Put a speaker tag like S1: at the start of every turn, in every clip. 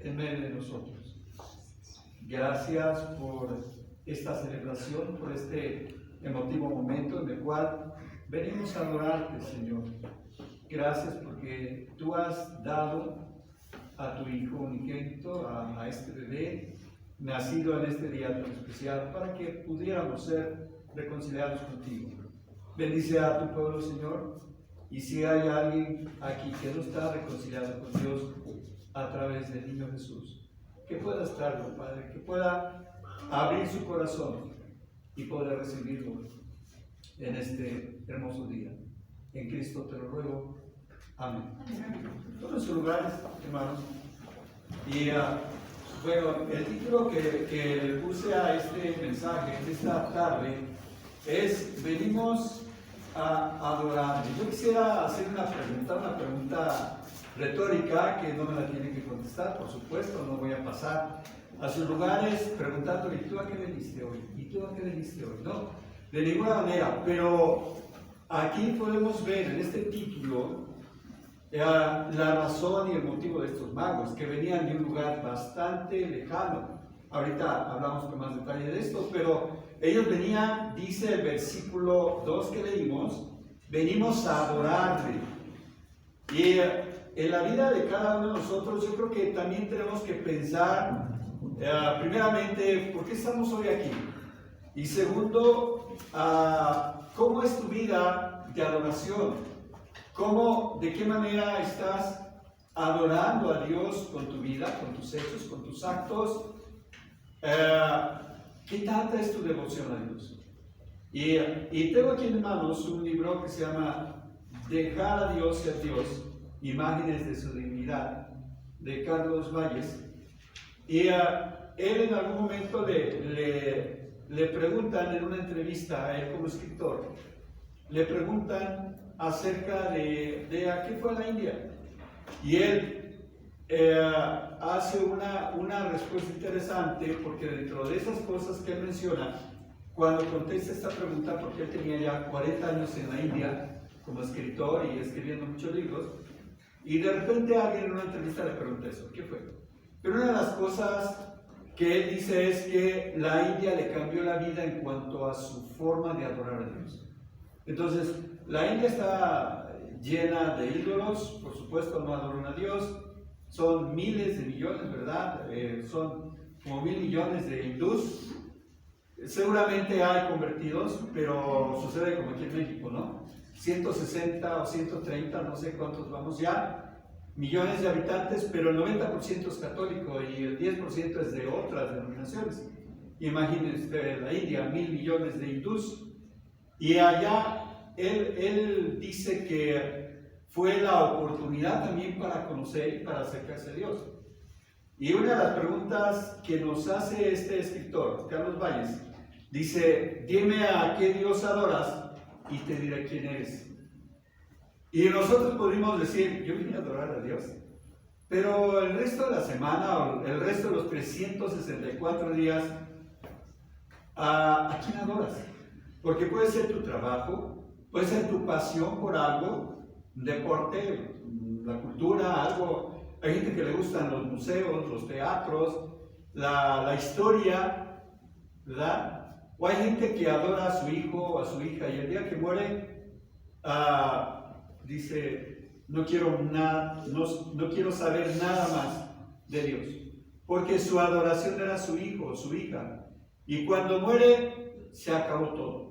S1: en medio de nosotros. Gracias por esta celebración, por este emotivo momento en el cual venimos a adorarte, Señor. Gracias porque tú has dado a tu Hijo unigénito, a este bebé, nacido en este día tan especial, para que pudiéramos ser reconciliados contigo. Bendice a tu pueblo, Señor, y si hay alguien aquí que no está reconciliado con Dios a través del niño Jesús, que pueda estarlo, Padre, que pueda abrir su corazón y poder recibirlo en este hermoso día. En Cristo te lo ruego. Amén. Tomen sus lugares, hermanos. Y bueno, el título que le puse a este mensaje esta tarde es: venimos a adorar. Yo quisiera hacer una pregunta retórica que no me la tienen que contestar, por supuesto. No voy a pasar a sus lugares preguntándole: ¿tú a qué veniste hoy? ¿Y tú a qué veniste hoy? No, de ninguna manera. Pero aquí podemos ver en este título la razón y el motivo de estos magos, que venían de un lugar bastante lejano. Ahorita hablamos con más detalle de esto, pero ellos venían, dice el versículo 2 que leímos, venimos a adorarle. Y en la vida de cada uno de nosotros, yo creo que también tenemos que pensar, primeramente, ¿por qué estamos hoy aquí? Y segundo, ¿cómo es tu vida de adoración? ¿De qué manera estás adorando a Dios con tu vida, con tus hechos, con tus actos? ¿Qué tanta es tu devoción a Dios? Y tengo aquí en manos un libro que se llama Dejar a Dios ser Dios, Imágenes de su Divinidad, de Carlos Valles. Y él en algún momento le preguntan en una entrevista a él como escritor, le preguntan acerca de a qué fue la India. Y él hace una respuesta interesante, porque dentro de esas cosas que él menciona, cuando contesta esta pregunta, porque él tenía ya 40 años en la India como escritor y escribiendo muchos libros, y de repente alguien en una entrevista le pregunta eso: ¿qué fue? Pero una de las cosas que él dice es que la India le cambió la vida en cuanto a su forma de adorar a Dios. Entonces, la India está llena de ídolos, por supuesto no adoran a Dios, son miles de millones, ¿verdad? Son como 1,000 millones de hindús. Seguramente hay convertidos, pero sucede como aquí en México, ¿no? 160 o 130, no sé cuántos vamos ya, millones de habitantes, pero el 90% es católico y el 10% es de otras denominaciones. Imagínense la India, 1,000 millones de hindús. Y allá él dice que fue la oportunidad también para conocer y para acercarse a Dios. Y una de las preguntas que nos hace este escritor, Carlos Valles, dice: dime a qué Dios adoras y te diré quién eres. Y nosotros podríamos decir: yo vine a adorar a Dios. Pero el resto de la semana, o el resto de los 364 días, ¿a quién adoras? Porque puede ser tu trabajo, puede ser tu pasión por algo, un deporte, la cultura, algo. Hay gente que le gustan los museos, los teatros, la historia, ¿verdad? O hay gente que adora a su hijo o a su hija, y el día que muere, dice: no quiero saber nada más de Dios, porque su adoración era su hijo o su hija, y cuando muere se acabó todo.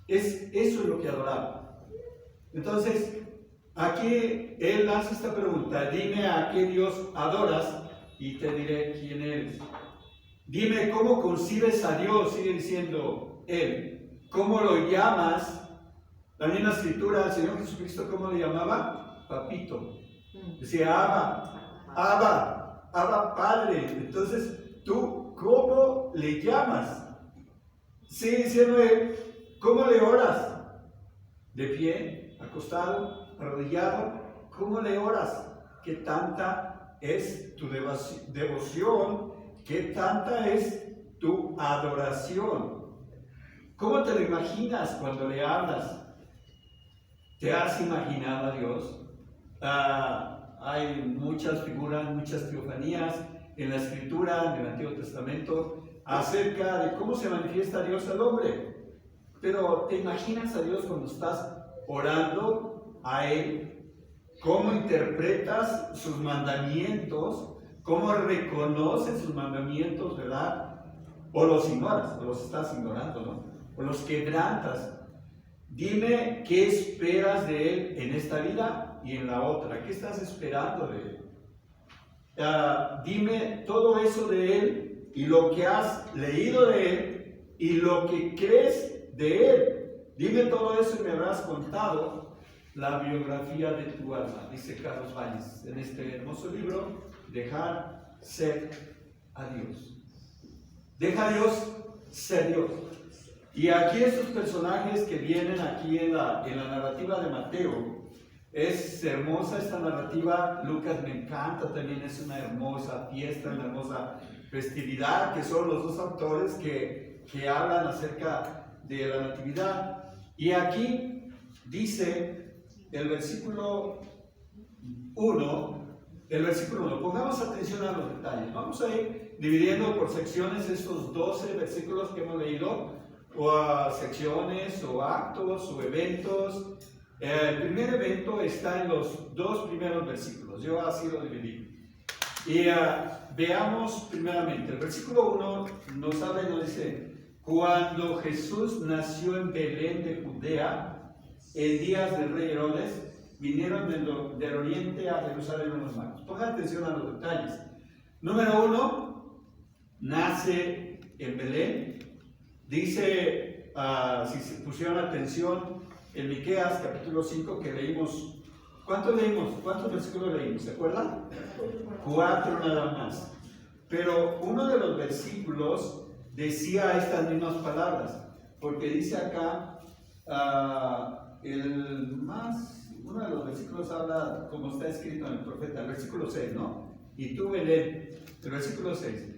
S1: Eso es lo que adoraba. Entonces, aquí él hace esta pregunta: dime a qué Dios adoras y te diré quién eres. Dime cómo concibes a Dios, sigue diciendo él. ¿Cómo lo llamas? La misma escritura, el Señor Jesucristo, ¿cómo le llamaba? Papito. Decía Abba, Padre. Entonces, ¿tú cómo le llamas? Sigue diciendo él: ¿cómo le oras? ¿De pie? ¿Acostado? ¿Arrodillado? ¿Cómo le oras? ¿Qué tanta es tu devoción? ¿Qué tanta es tu adoración? ¿Cómo te lo imaginas cuando le hablas? ¿Te has imaginado a Dios? Hay muchas figuras, muchas teofanías en la Escritura, en el Antiguo Testamento, acerca de cómo se manifiesta Dios al hombre. Pero ¿te imaginas a Dios cuando estás orando a Él? ¿Cómo interpretas sus mandamientos? ¿Cómo reconoces sus mandamientos, verdad? O los ignoras, o los estás ignorando, ¿no? O los quebrantas. Dime qué esperas de Él en esta vida y en la otra. ¿Qué estás esperando de Él? Dime todo eso de Él y lo que has leído de Él y lo que crees de Él. Dime todo eso y me habrás contado la biografía de tu alma, dice Carlos Valles en este hermoso libro, Dejar ser a Dios. Deja a Dios ser Dios. Y aquí estos personajes que vienen aquí en la narrativa de Mateo, es hermosa esta narrativa. Lucas me encanta también, es una hermosa fiesta, una hermosa festividad, que son los dos autores que hablan acerca de la natividad. Y aquí dice el versículo 1, pongamos atención a los detalles. Vamos a ir dividiendo por secciones estos 12 versículos que hemos leído, o a secciones, o actos, o eventos. El primer evento está en los 2 primeros versículos, yo así lo dividí. Y veamos primeramente, el versículo 1 nos habla y nos dice: cuando Jesús nació en Belén de Judea, en días del rey Herodes, vinieron del oriente a Jerusalén unos magos. Pongan atención a los detalles. Número 1, nace en Belén. Dice, si se pusieron atención, en Miqueas capítulo 5 que leímos. ¿Cuántos leímos? ¿Cuántos versículos leímos? ¿Se acuerdan? 4 nada más. Pero uno de los versículos decía estas mismas palabras, porque dice acá, uno de los versículos habla como está escrito en el profeta, el versículo 6, ¿no? Y tú, Belén, el versículo 6,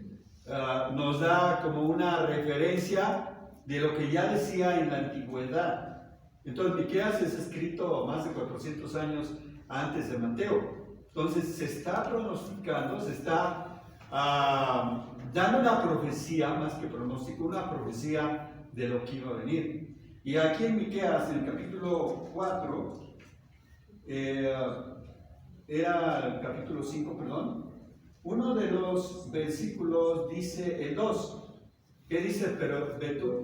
S1: nos da como una referencia de lo que ya decía en la antigüedad. Entonces, Miqueas es escrito más de 400 años antes de Mateo. Entonces, se está pronosticando, se está dando una profecía, más que pronóstico, una profecía de lo que iba a venir. Y aquí en Miqueas, en el capítulo 4, era el capítulo 5, perdón, uno de los versículos dice el 2, que dice: pero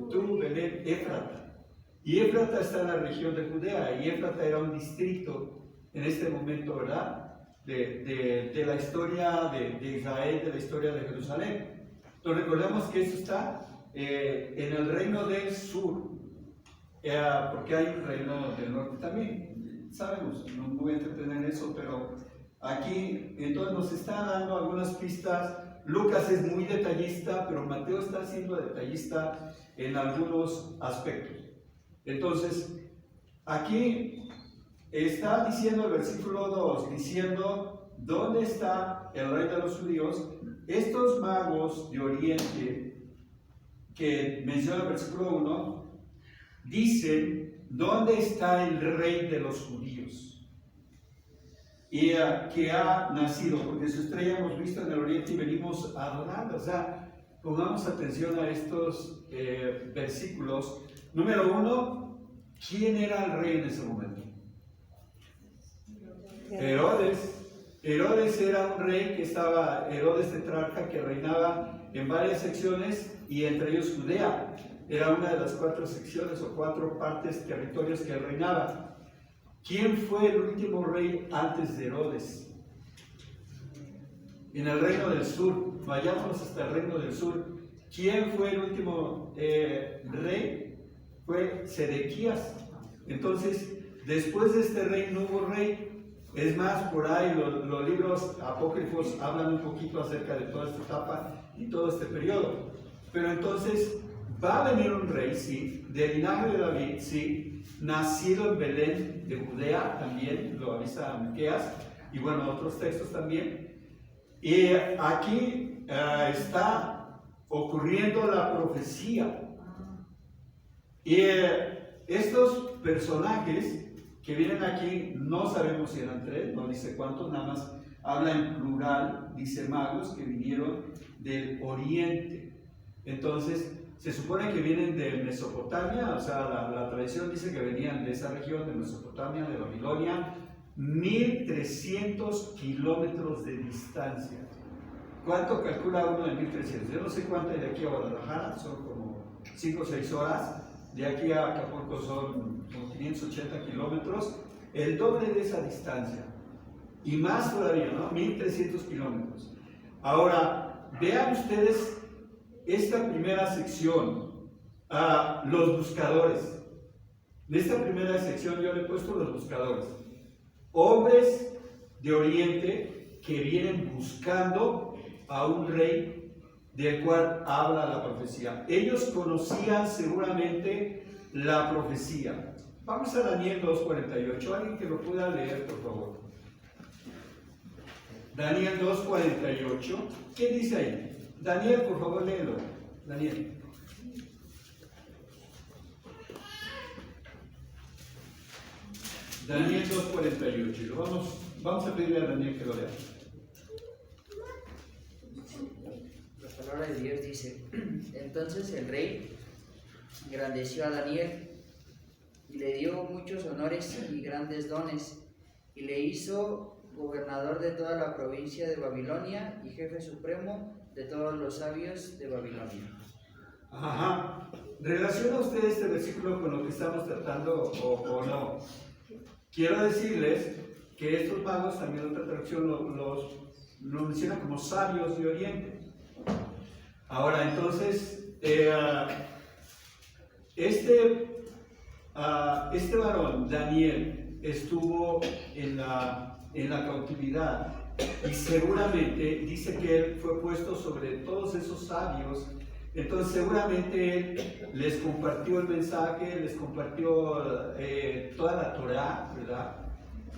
S1: tú Belén, Éfrata. Y Éfrata está en la región de Judea, y Éfrata era un distrito en este momento, ¿verdad? De la historia de Israel, de la historia de Jerusalén. Entonces recordemos que esto está en el reino del sur, porque hay un reino del norte también, sabemos, no me voy a entretener en eso, pero aquí entonces nos está dando algunas pistas. Lucas es muy detallista, pero Mateo está siendo detallista en algunos aspectos. Entonces, aquí está diciendo el versículo 2, diciendo: ¿dónde está el rey de los judíos? Estos magos de oriente que menciona el versículo 1 dicen: ¿dónde está el rey de los judíos? Y que ha nacido, porque su estrella hemos visto en el oriente y venimos a adorarla. O sea, pongamos atención a estos versículos. Número 1, ¿quién era el rey en ese momento? Herodes. Herodes era un rey que estaba, Herodes tetrarca, que reinaba en varias secciones, y entre ellos Judea. Era una de las 4 secciones o 4 partes, territorios que él reinaba. ¿Quién fue el último rey antes de Herodes? En el reino del sur, vayámonos hasta el reino del sur. ¿Quién fue el último rey? Fue Sedequías. Entonces, después de este rey no hubo rey. Es más, por ahí los libros apócrifos hablan un poquito acerca de toda esta etapa y todo este periodo. Pero entonces, va a venir un rey, sí, del linaje de David, sí, nacido en Belén de Judea, también lo avisa Miqueas, y bueno, otros textos también. Y aquí está ocurriendo la profecía. Y estos personajes que vienen aquí, no sabemos si eran 3, no dice cuántos, nada más habla en plural, dice magos que vinieron del oriente. Entonces, se supone que vienen de Mesopotamia, o sea, la tradición dice que venían de esa región, de Mesopotamia, de Babilonia, 1300 kilómetros de distancia. ¿Cuánto calcula uno de 1300? Yo no sé cuánto hay de aquí a Guadalajara, son como 5 o 6 horas. De aquí a Acapulco son como 580 kilómetros, el doble de esa distancia. Y más todavía, ¿no? 1300 kilómetros. Ahora, vean ustedes esta primera sección, los buscadores. En esta primera sección yo le he puesto los buscadores. Hombres de Oriente que vienen buscando a un rey del cual habla la profecía. Ellos conocían seguramente la profecía. Vamos a Daniel 2:48. Alguien que lo pueda leer, por favor. Daniel 2:48. ¿Qué dice ahí? Daniel, por favor, léelo. Daniel. Daniel 2:48. Vamos a pedirle a Daniel que lo lea.
S2: La palabra de Dios dice: entonces el rey engrandeció a Daniel y le dio muchos honores y grandes dones, y le hizo gobernador de toda la provincia de Babilonia y jefe supremo de todos los sabios de Babilonia.
S1: Ajá. ¿Relaciona usted este versículo con lo que estamos tratando o no? Quiero decirles que estos magos, también otra traducción los menciona como sabios de Oriente. Ahora, entonces, este varón, Daniel, estuvo en la cautividad y seguramente dice que él fue puesto sobre todos esos sabios. Entonces seguramente él les compartió el mensaje, les compartió toda la Torá, ¿verdad?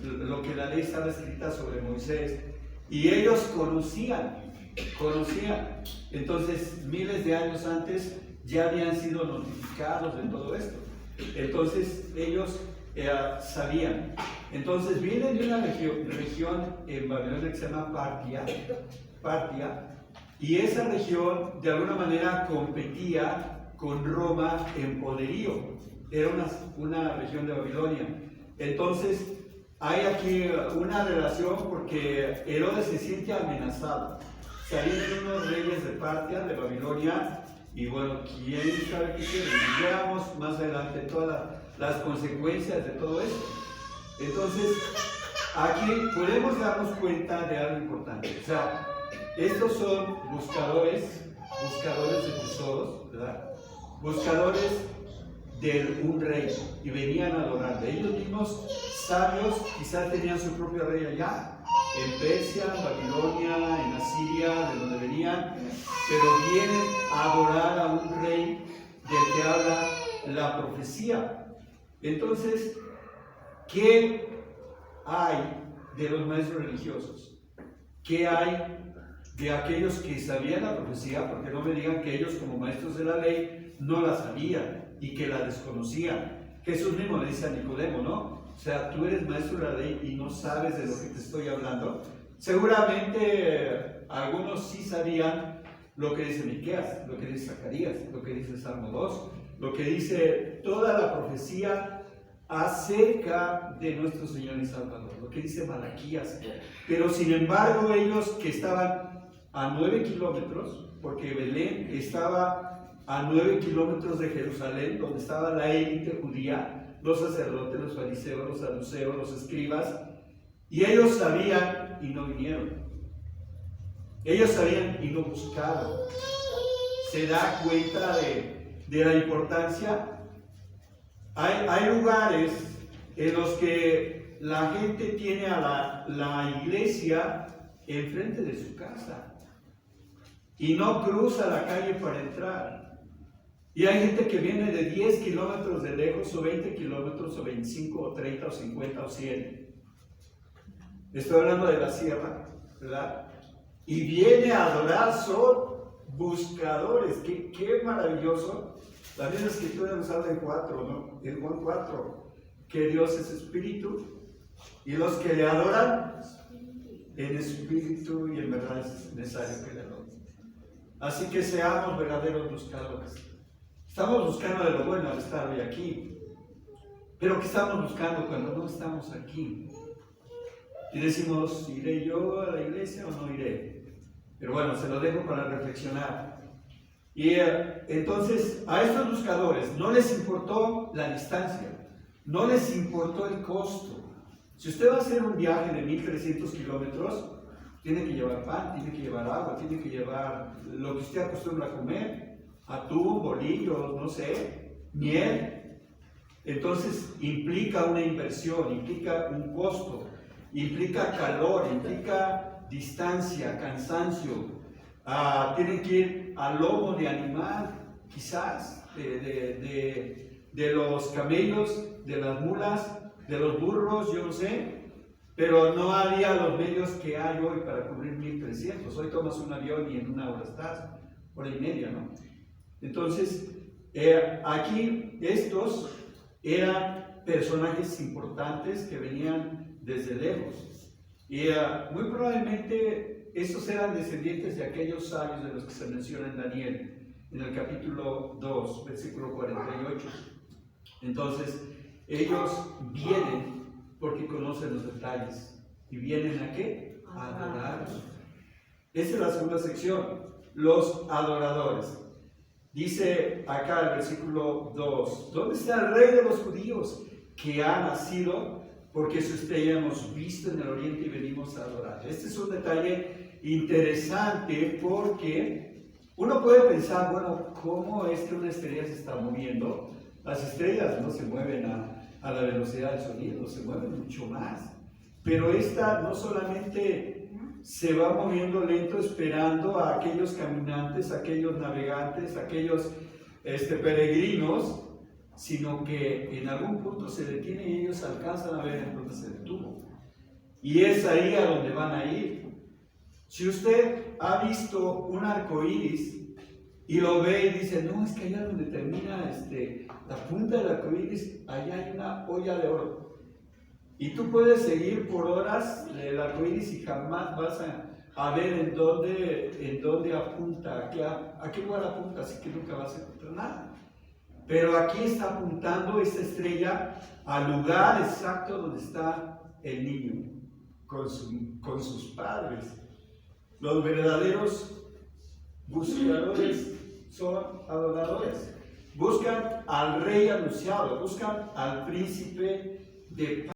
S1: Lo que la ley estaba escrita sobre Moisés, y ellos conocían. Entonces miles de años antes ya habían sido notificados de todo esto. Entonces ellos sabían. Entonces vienen de una región en Babilonia que se llama Partia, y esa región de alguna manera competía con Roma en poderío. Era una región de Babilonia. Entonces hay aquí una relación porque Herodes se siente amenazado. O sea, vienen unos reyes de Partia, de Babilonia, y bueno, quién sabe qué quieren. Veamos más adelante todas las consecuencias de todo esto. Entonces, aquí podemos darnos cuenta de algo importante. O sea, estos son buscadores de tesoros, ¿verdad? Buscadores de un rey, y venían a adorarle. Ellos mismos, sabios, quizás tenían su propio rey allá, en Persia, en Babilonia, en Asiria, de donde venían, pero vienen a adorar a un rey del que habla la profecía. Entonces, ¿qué hay de los maestros religiosos? ¿Qué hay de aquellos que sabían la profecía? Porque no me digan que ellos, como maestros de la ley, no la sabían y que la desconocían. Jesús mismo le dice a Nicodemo, ¿no? O sea, tú eres maestro de la ley y no sabes de lo que te estoy hablando. Seguramente algunos sí sabían lo que dice Miqueas, lo que dice Zacarías, lo que dice Salmo 2, lo que dice toda la profecía acerca de nuestro Señor y Salvador, lo que dice Malaquías. Pero sin embargo, ellos que estaban a 9 kilómetros, porque Belén estaba a 9 kilómetros de Jerusalén, donde estaba la élite judía, los sacerdotes, los fariseos, los saduceos, los escribas, y ellos sabían y no vinieron. Ellos sabían y no buscaron. ¿Se da cuenta de la importancia? Hay lugares en los que la gente tiene a la iglesia enfrente de su casa y no cruza la calle para entrar. Y hay gente que viene de 10 kilómetros de lejos, o 20 kilómetros, o 25, o 30, o 50, o 100. Estoy hablando de la sierra, ¿verdad? Y viene a adorar, son buscadores. Qué maravilloso. La misma escritura nos habla en 4, ¿no? En Juan 4, que Dios es espíritu, y los que le adoran en espíritu y en verdad es necesario que le adore. Así que seamos verdaderos buscadores. Estamos buscando de lo bueno al estar hoy aquí, pero ¿qué estamos buscando cuando no estamos aquí? Y decimos, ¿iré yo a la iglesia o no iré? Pero bueno, se lo dejo para reflexionar. Y entonces a estos buscadores no les importó la distancia, no les importó el costo. Si usted va a hacer un viaje de 1300 kilómetros, tiene que llevar pan, tiene que llevar agua, tiene que llevar lo que usted acostumbra a comer, atún, bolillos, no sé, miel. Entonces implica una inversión, implica un costo, implica calor, implica distancia, cansancio. Tienen que ir al lomo de animal, quizás, de los camellos, de las mulas, de los burros, yo no sé, pero no había los medios que hay hoy para cubrir 1300. Hoy tomas un avión y en una hora estás, hora y media, ¿no? Entonces, aquí estos eran personajes importantes que venían desde lejos. Y muy probablemente estos eran descendientes de aquellos sabios de los que se menciona en Daniel, en el capítulo 2, versículo 48. Entonces, ellos vienen porque conocen los detalles. ¿Y vienen a qué? A adorar. Esa es la segunda sección, los adoradores. Dice acá el versículo 2, ¿dónde está el rey de los judíos que ha nacido? Porque su estrella hemos visto en el oriente y venimos a adorar. Este es un detalle interesante porque uno puede pensar, bueno, ¿cómo es que una estrella se está moviendo? Las estrellas no se mueven a la velocidad del sonido, se mueven mucho más. Pero esta no solamente se va moviendo lento esperando a aquellos caminantes, a aquellos navegantes, a aquellos peregrinos, sino que en algún punto se detiene y ellos alcanzan a ver en dónde se detuvo. Y es ahí a donde van a ir. Si usted ha visto un arco iris y lo ve y dice, no, es que allá donde termina la punta del arco iris, allá hay una olla de oro. Y tú puedes seguir por horas el arco iris y jamás vas a ver en dónde apunta, a qué lugar apunta, así que nunca vas a encontrar nada. Pero aquí está apuntando esta estrella al lugar exacto donde está el niño, con sus padres. Los verdaderos buscadores son adoradores. Buscan al rey anunciado, buscan al príncipe de paz.